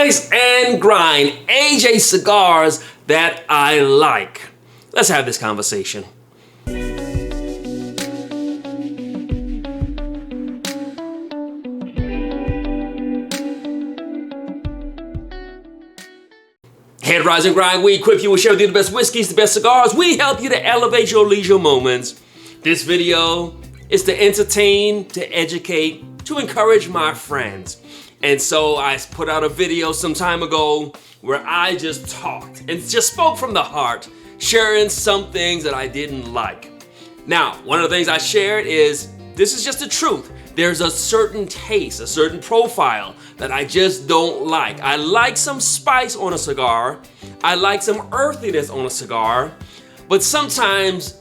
Rise and grind, AJ cigars that I like. Let's have this conversation. Here at Rise and Grind, we equip you and share with you the best whiskeys, the best cigars. We help you to elevate your leisure moments. This video is to entertain, to educate, to encourage my friends. And so I put out a video some time ago where I just talked and just spoke from the heart, sharing some things that I didn't like. Now, one of the things I shared is, this is just the truth. There's a certain taste, a certain profile that I just don't like. I like some spice on a cigar. I like some earthiness on a cigar. But sometimes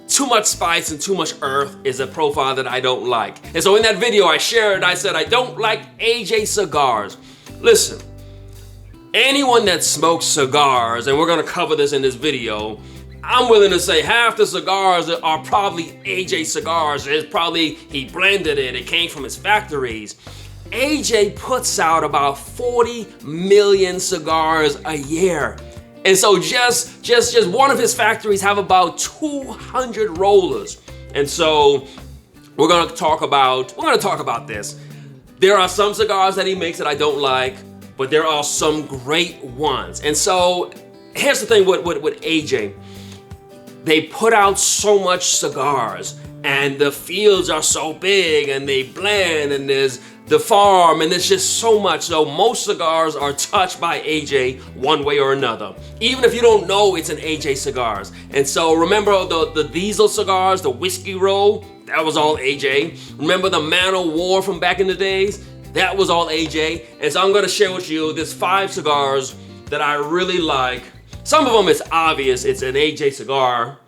too much spice and too much earth is a profile that I don't like. And so in that video I shared, I said I don't like AJ cigars. Listen, anyone that smokes cigars, and we're gonna cover this in this video, I'm willing to say half the cigars are probably AJ cigars. It's probably, he blended it, it came from his factories. AJ puts out about 40 million cigars a year. And so just one of his factories have about 200 rollers. And so we're gonna talk about this. There are some cigars that he makes that I don't like, but there are some great ones. And so here's the thing with AJ. They put out so much cigars and the fields are so big and they blend and there's the farm and there's just so much. So most cigars are touched by AJ one way or another, even if you don't know it's an AJ cigars. And so remember the diesel cigars, the whiskey roll, that was all AJ. Remember the Man O' War from back in the days? That was all AJ. And so I'm gonna share with you this 5 cigars that I really like. Some of them, it's obvious it's an AJ cigar.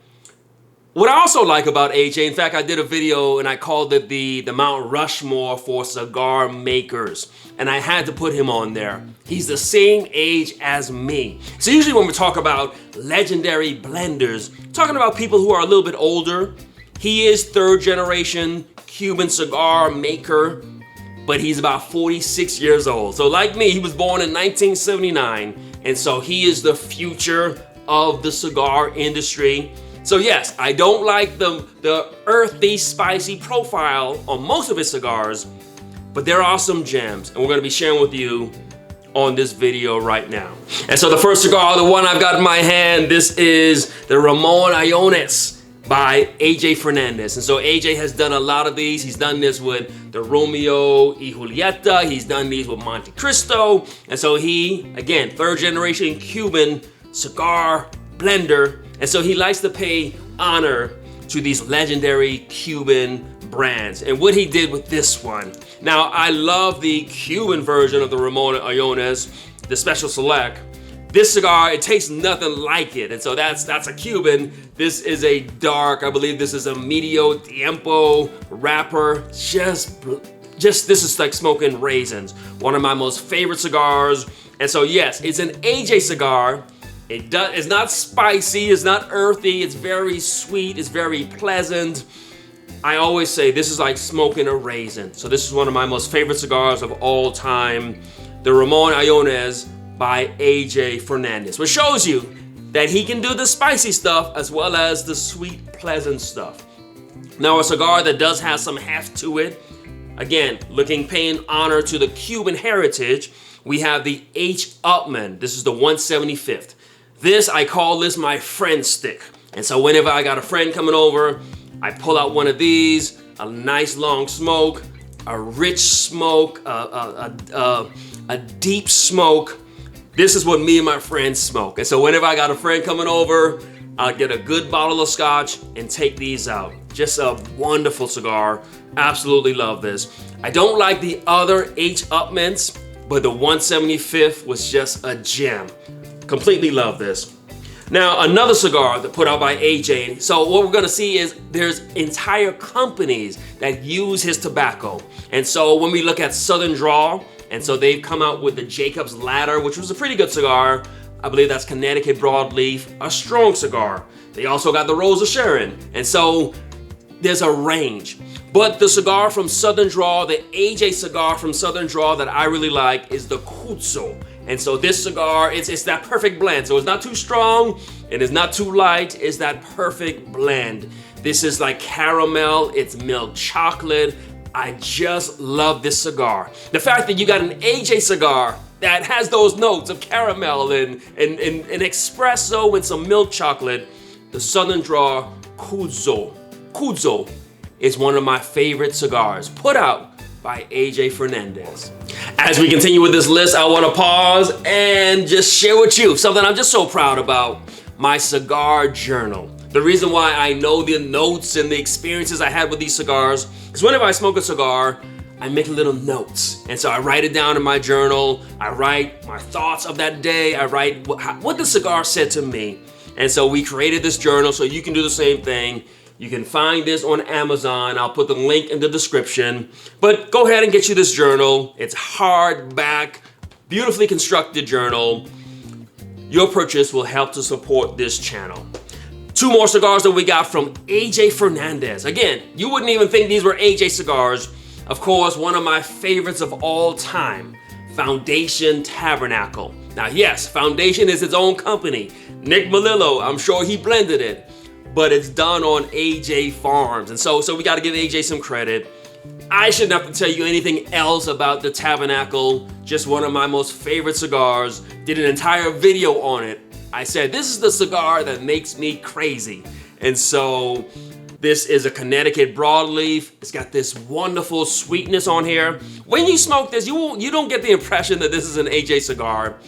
What I also like about AJ, in fact, I did a video and I called it the Mount Rushmore for cigar makers. And I had to put him on there. He's the same age as me. So usually when we talk about legendary blenders, talking about people who are a little bit older, he is 3rd generation Cuban cigar maker, but he's about 46 years old. So like me, he was born in 1979. And so he is the future of the cigar industry. So yes, I don't like the earthy, spicy profile on most of his cigars, but there are some gems, and we're gonna be sharing with you on this video right now. And so the first cigar, the one I've got in my hand, this is the Ramon Allones by AJ Fernandez. And so AJ has done a lot of these. He's done this with the Romeo y Julieta. He's done these with Monte Cristo. And so he, again, 3rd generation Cuban cigar blender. And so he likes to pay honor to these legendary Cuban brands. And what he did with this one. Now, I love the Cuban version of the Ramon Allones, the Special Select. This cigar, it tastes nothing like it. And so that's a Cuban. This is a dark, I believe this is a medio tiempo wrapper. Just this is like smoking raisins. One of my most favorite cigars. And so yes, it's an AJ cigar. It's not spicy, it's not earthy, it's very sweet, it's very pleasant. I always say this is like smoking a raisin. So this is one of my most favorite cigars of all time. The Ramon Allones by AJ Fernandez, which shows you that he can do the spicy stuff as well as the sweet, pleasant stuff. Now a cigar that does have some heft to it. Again, paying honor to the Cuban heritage, we have the H. Upmann. This is the 175th. I call this my friend stick. And so whenever I got a friend coming over, I pull out one of these, a nice long smoke, a rich smoke, a deep smoke. This is what me and my friends smoke. And so whenever I got a friend coming over, I'll get a good bottle of scotch and take these out. Just a wonderful cigar. Absolutely love this. I don't like the other H. Upmanns, but the 175th was just a gem. Completely love this. Now, another cigar that put out by AJ. So what we're gonna see is there's entire companies that use his tobacco. And so when we look at Southern Draw, and so they've come out with the Jacob's Ladder, which was a pretty good cigar. I believe that's Connecticut broadleaf, a strong cigar. They also got the Rose of Sharon. And so there's a range. But the cigar from Southern Draw, the AJ cigar from Southern Draw that I really like is the Cuzzo. And so this cigar, it's that perfect blend. So it's not too strong and it's not too light. It's that perfect blend. This is like caramel, it's milk chocolate. I just love this cigar. The fact that you got an AJ cigar that has those notes of caramel and espresso and some milk chocolate. The Southern Draw Cudzo is one of my favorite cigars put out by AJ Fernandez. As we continue with this list, I want to pause and just share with you something I'm just so proud about, my cigar journal. The reason why I know the notes and the experiences I had with these cigars, because whenever I smoke a cigar, I make little notes. And so I write it down in my journal. I write my thoughts of that day. I write what the cigar said to me. And so we created this journal so you can do the same thing. You can find this on Amazon. I'll put the link in the description. But go ahead and get you this journal. It's hardback, beautifully constructed journal. Your purchase will help to support this channel. 2 more cigars that we got from AJ Fernandez. Again, you wouldn't even think these were AJ cigars. Of course, one of my favorites of all time, Foundation Tabernacle. Now yes, Foundation is its own company. Nick Melillo, I'm sure he blended it, but it's done on AJ Farms. And so we gotta give AJ some credit. I shouldn't have to tell you anything else about the Tabernacle, just one of my most favorite cigars. Did an entire video on it. I said, this is the cigar that makes me crazy. And so this is a Connecticut broadleaf. It's got this wonderful sweetness on here. When you smoke this, you don't get the impression that this is an AJ cigar.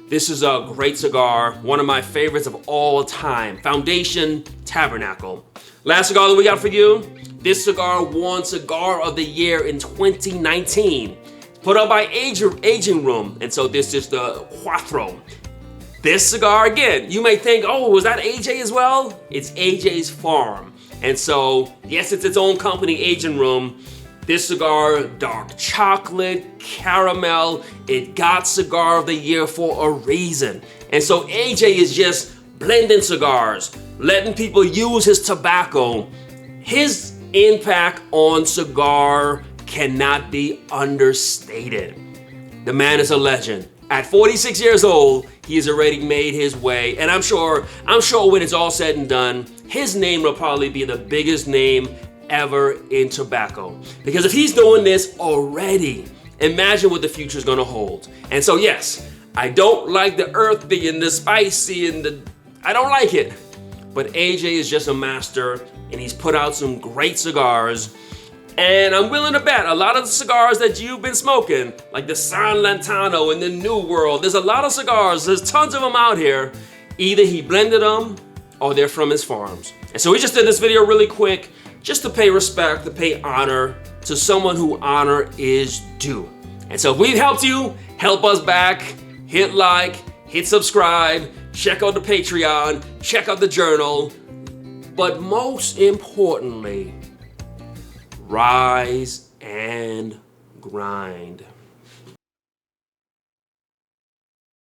This is a great cigar, one of my favorites of all time, Foundation Tabernacle. Last cigar that we got for you, this cigar won Cigar of the Year in 2019. Put out by Aging Room, and so this is the Cuatro. This cigar, again, you may think, oh, was that AJ as well? It's AJ's Farm. And so, yes, it's its own company, Aging Room. This cigar, dark chocolate, caramel, it got Cigar of the Year for a reason. And so AJ is just blending cigars, letting people use his tobacco. His impact on cigar cannot be understated. The man is a legend. At 46 years old, he has already made his way, and I'm sure when it's all said and done, his name will probably be the biggest name ever in tobacco. Because if he's doing this already, imagine what the future is gonna hold. And so yes, I don't like the earthy and the spicy I don't like it. But AJ is just a master, and he's put out some great cigars. And I'm willing to bet a lot of the cigars that you've been smoking, like the San Lantano and the New World, there's a lot of cigars, there's tons of them out here. Either he blended them or they're from his farms. And so we just did this video really quick, just to pay respect, to pay honor to someone who honor is due. And so if we've helped you, help us back, hit like, hit subscribe, check out the Patreon, check out the journal, but most importantly, rise and grind.